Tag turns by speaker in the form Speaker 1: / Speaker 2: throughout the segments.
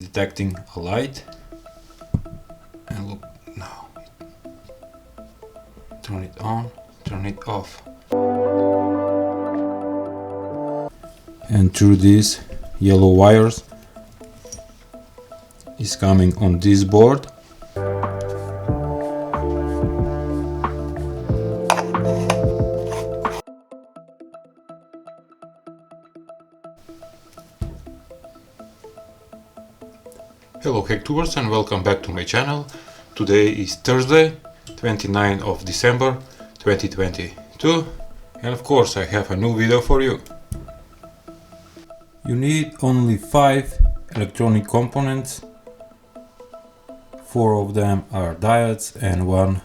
Speaker 1: detecting a light, and look now, turn it on, turn it off, and through these yellow wires is coming on this board. Hello Hacktubers and welcome back to my channel. Today is Thursday, 29th of December 2022, and of course I have a new video for you. You need only 5 electronic components. 4 of them are diodes and 1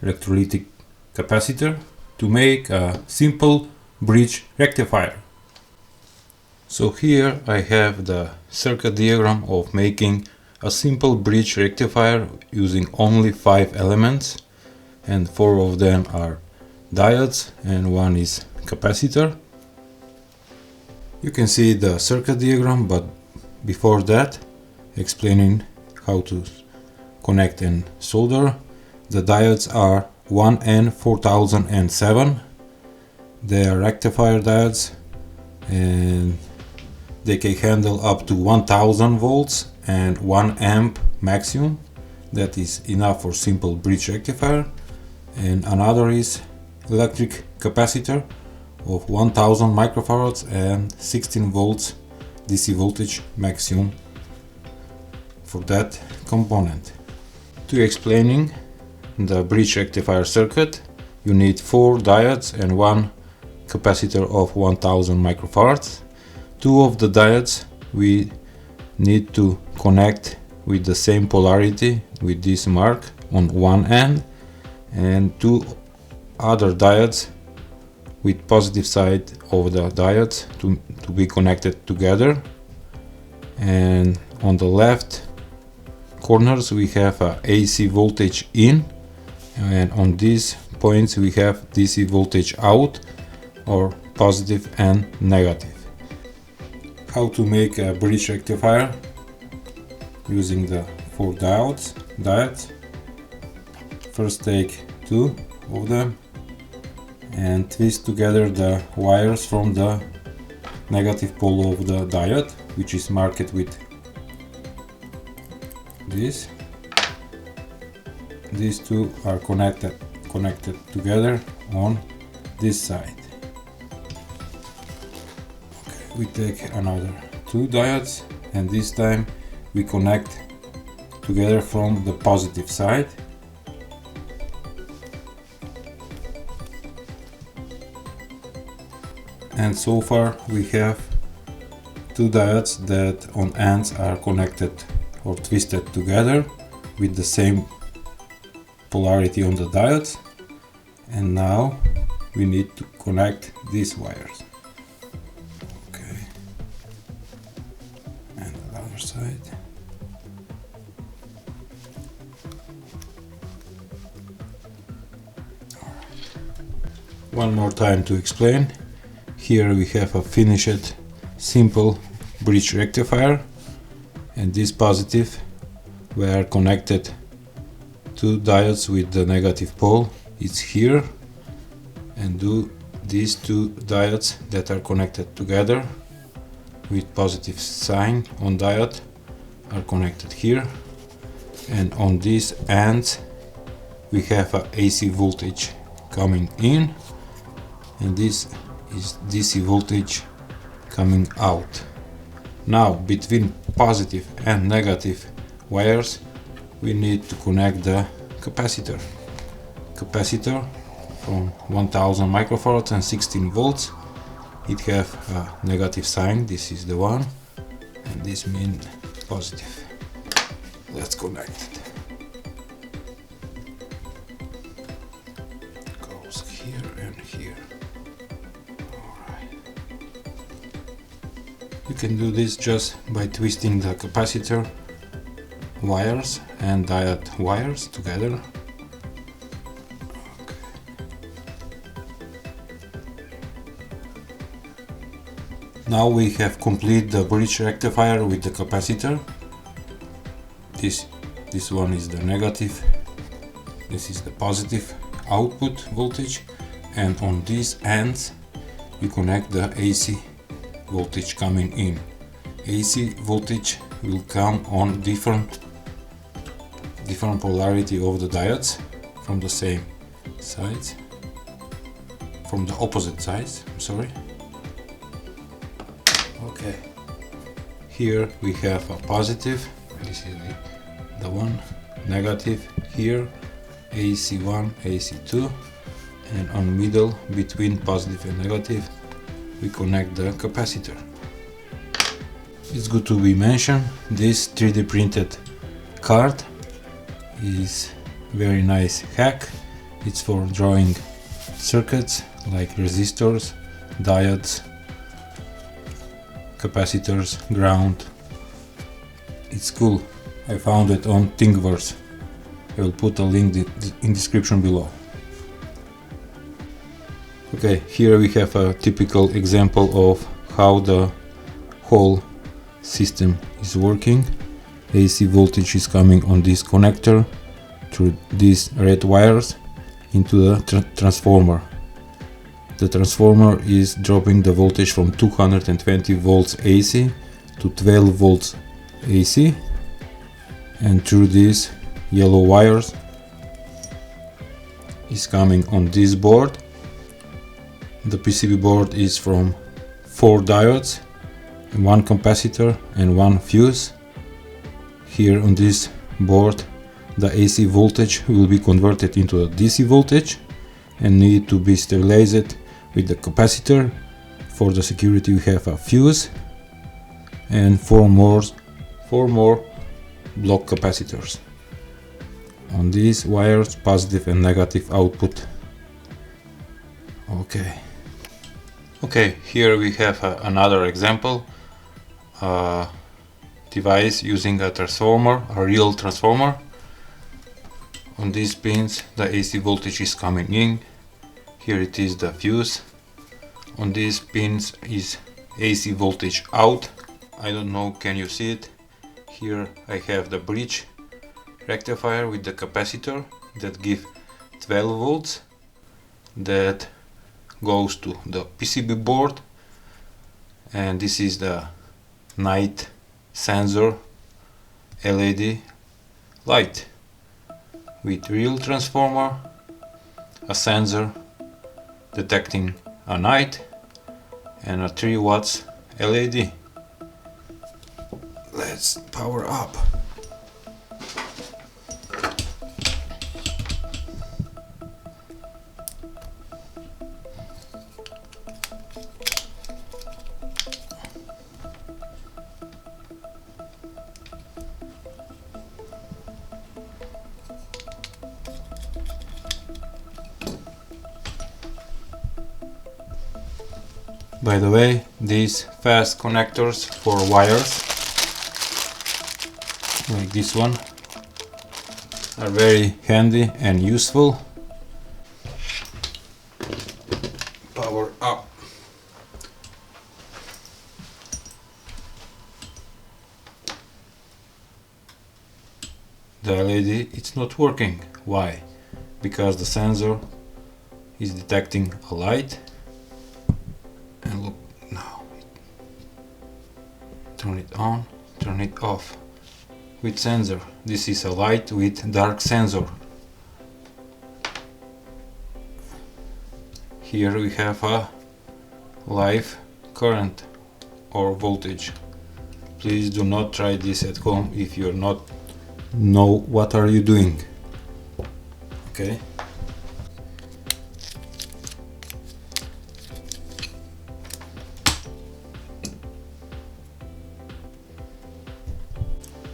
Speaker 1: electrolytic capacitor to make a simple bridge rectifier. So here I have the circuit diagram of making a simple bridge rectifier using only 5 elements, and 4 of them are diodes and 1 is capacitor. You can see the circuit diagram, but before that, explaining how to connect and solder. The diodes are 1N4007. They are rectifier diodes and they can handle up to 1000 volts and 1 amp maximum. That is enough for simple bridge rectifier. And another is electric capacitor of 1000 microfarads and 16 volts DC voltage maximum for that component. To explaining the bridge rectifier circuit, you need 4 diodes and 1 capacitor of 1000 microfarads. 2 of the diodes we need to connect with the same polarity with this mark on one end, and 2 other diodes with positive side of the diodes to be connected together. And on the left corners we have a AC voltage in, and on these points we have DC voltage out, or positive and negative. How to make a bridge rectifier using the 4 diodes. First take 2 of them and twist together the wires from the negative pole of the diode, which is marked with this. These 2 are connected together on this side. We take another 2 diodes, and this time we connect together from the positive side. And so far we have 2 diodes that on ends are connected or twisted together with the same polarity on the diodes. And now we need to connect these wires. Side. One more time to explain. Here we have a finished simple bridge rectifier, and this positive were connected 2 diodes with the negative pole. It's here, and these 2 diodes that are connected together with positive sign on diode are connected here, and on these ends we have a AC voltage coming in, and this is DC voltage coming out. Now between positive and negative wires we need to connect the capacitor from 1000 microfarads and 16 volts. It have a negative sign, this is the one, and this means positive. Let's connect it. Goes here and here. Alright. You can do this just by twisting the capacitor wires and diode wires together. Now we have completed the bridge rectifier with the capacitor. this one is the negative, this is the positive output voltage, and on these ends you connect the AC voltage coming in. AC voltage will come on different polarity of the diodes from the same sides, from the opposite sides, I'm sorry. Okay, here we have a positive, this is the one, negative here, AC1, AC2, and on middle between positive and negative we connect the capacitor. It's good to be mentioned, this 3D printed card is very nice hack. It's for drawing circuits like resistors, diodes, capacitors, ground. It's cool. I found it on Thingiverse. I will put a link in description below. Okay, here we have a typical example of how the whole system is working. AC voltage is coming on this connector through these red wires into the transformer. The transformer is dropping the voltage from 220 volts AC to 12 volts AC, and through these yellow wires is coming on this board. The PCB board is from 4 diodes, 1 capacitor and 1 fuse. Here on this board the AC voltage will be converted into a DC voltage and need to be stabilized with the capacitor. For the security we have a fuse and 4 more block capacitors. On these wires positive and negative output. Okay, here we have another example. Device using a transformer, a real transformer. On these pins the AC voltage is coming in. Here it is the fuse. On these pins is AC voltage out. I don't know, can you see it? Here I have the bridge rectifier with the capacitor that give 12 volts that goes to the PCB board, and this is the night sensor LED light with real transformer, a sensor detecting a night, and a 3 watts LED. Let's power up. By the way, these fast connectors for wires, like this one, are very handy and useful. Power up. The LED, it's not working. Why? Because the sensor is detecting a light. And look now, turn it on, turn it off with sensor. This is a light with dark sensor. Here we have a live current or voltage. Please do not try this at home if you're not know what are you doing. Okay.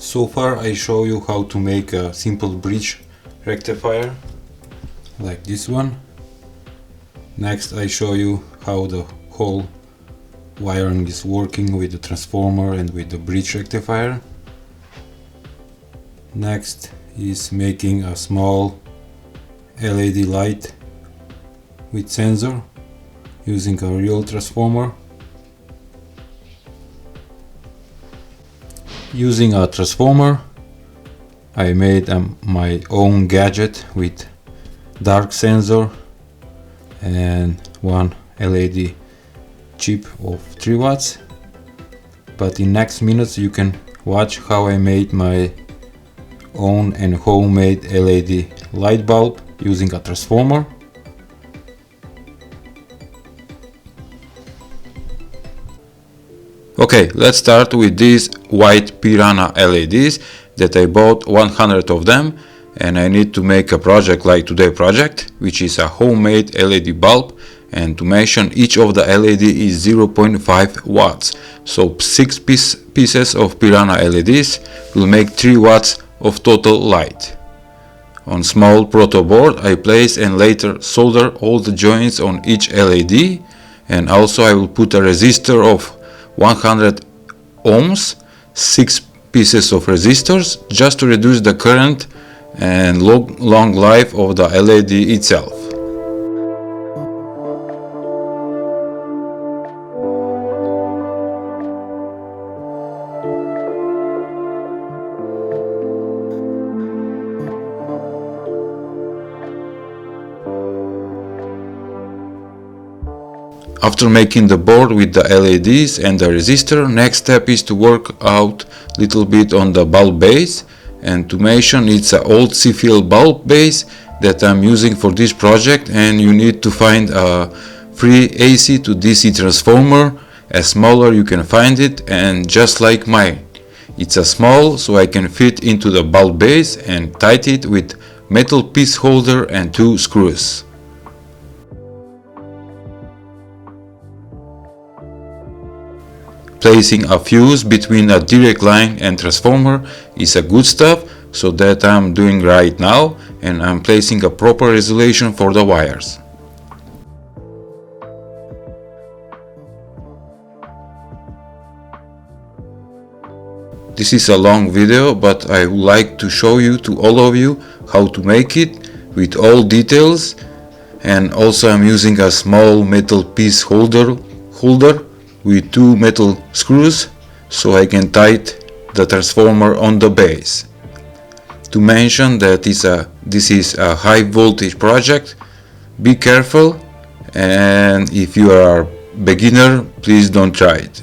Speaker 1: So far I show you how to make a simple bridge rectifier like this one. Next I show you how the whole wiring is working with the transformer and with the bridge rectifier. Next is making a small LED light with sensor using a real transformer. Using a transformer I made my own gadget with dark sensor and one LED chip of 3 watts. But in next minutes you can watch how I made my own and homemade LED light bulb using a transformer. Okay, let's start with these white Piranha LEDs that I bought 100 of them, and I need to make a project like today's project, which is a homemade LED bulb, and to mention each of the LED is 0.5 watts, so 6 pieces of Piranha LEDs will make 3 watts of total light. On small proto board I place and later solder all the joints on each LED, and also I will put a resistor of 100 ohms, 6 pieces of resistors, just to reduce the current and long life of the LED itself. After making the board with the LEDs and the resistor, next step is to work out little bit on the bulb base, and to mention it's an old C-field bulb base that I'm using for this project, and you need to find a free AC to DC transformer. As smaller you can find it, and just like mine, it's a small, so I can fit into the bulb base and tighten it with metal piece holder and 2 screws. Placing a fuse between a direct line and transformer is a good stuff, so that I'm doing right now, and I'm placing a proper isolation for the wires. This is a long video, but I would like to show you to all of you how to make it with all details, and also I'm using a small metal piece holder with 2 metal screws, so I can tighten the transformer on the base. To mention that this is a high voltage project, be careful, and if you are a beginner, please don't try it.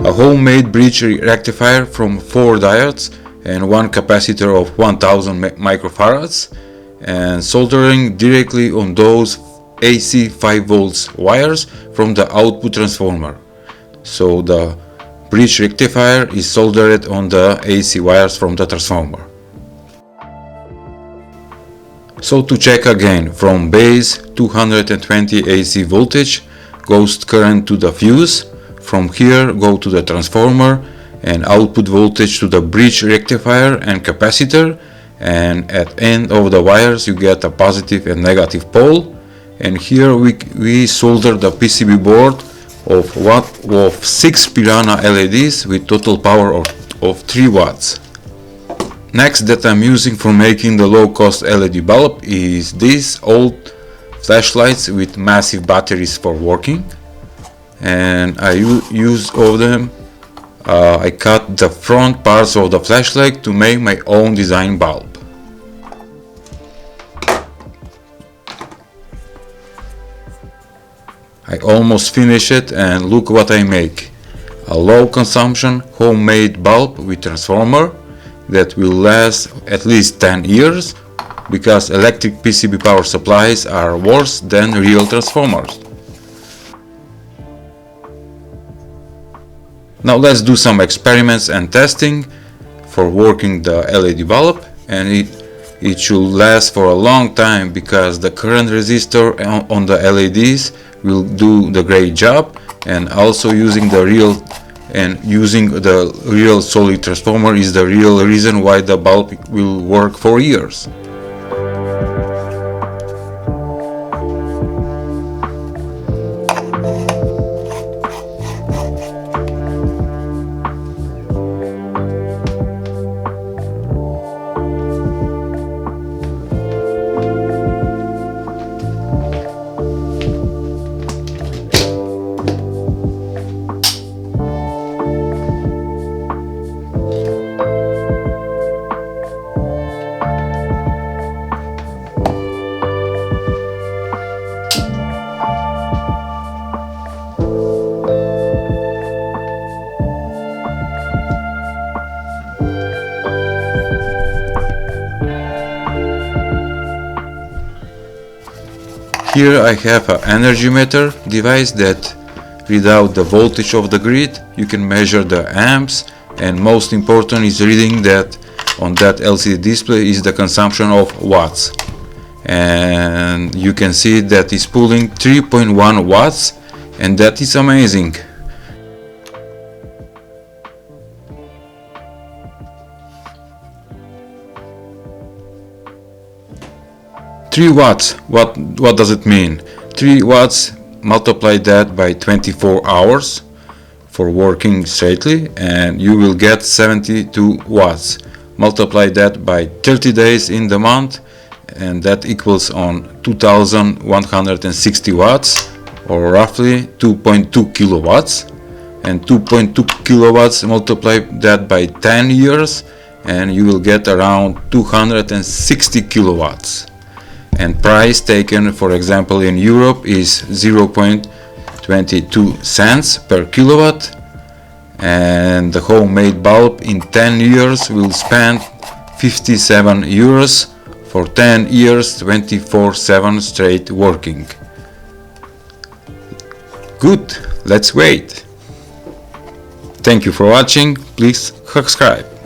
Speaker 1: A homemade bridge rectifier from 4 diodes and 1 capacitor of 1000 microfarads, and soldering directly on those AC 5 volts wires from the output transformer. So the bridge rectifier is soldered on the AC wires from the transformer. So to check again, from base 220 AC voltage goes current to the fuse. From here go to the transformer, and output voltage to the bridge rectifier and capacitor, and at end of the wires you get a positive and negative pole. And here we solder the PCB board of 6 Piranha LEDs with total power of 3 watts. Next that I'm using for making the low cost LED bulb is these old flashlights with massive batteries for working, and I use of them. I cut the front parts of the flashlight to make my own design bulb. I almost finished it, and look what I make. A low consumption homemade bulb with transformer that will last at least 10 years, because electric PCB power supplies are worse than real transformers. Now let's do some experiments and testing for working the LED bulb, and it should last for a long time, because the current resistor on the LEDs will do the great job, and also using the real solid transformer is the real reason why the bulb will work for years. Here I have an energy meter device that reads out the voltage of the grid. You can measure the amps, and most important is reading that on that LCD display is the consumption of watts. And you can see that it's pulling 3.1 watts, and that is amazing. 3 watts, what does it mean? 3 watts, multiply that by 24 hours for working straightly and you will get 72 watts. Multiply that by 30 days in the month and that equals on 2160 watts or roughly 2.2 kilowatts. And 2.2 kilowatts, multiply that by 10 years and you will get around 260 kilowatts. And price taken, for example, in Europe is 0.22 cents per kilowatt, and the homemade bulb in 10 years will spend 57 euros for 10 years 24/7 straight working. Good, let's wait. Thank you for watching, please subscribe.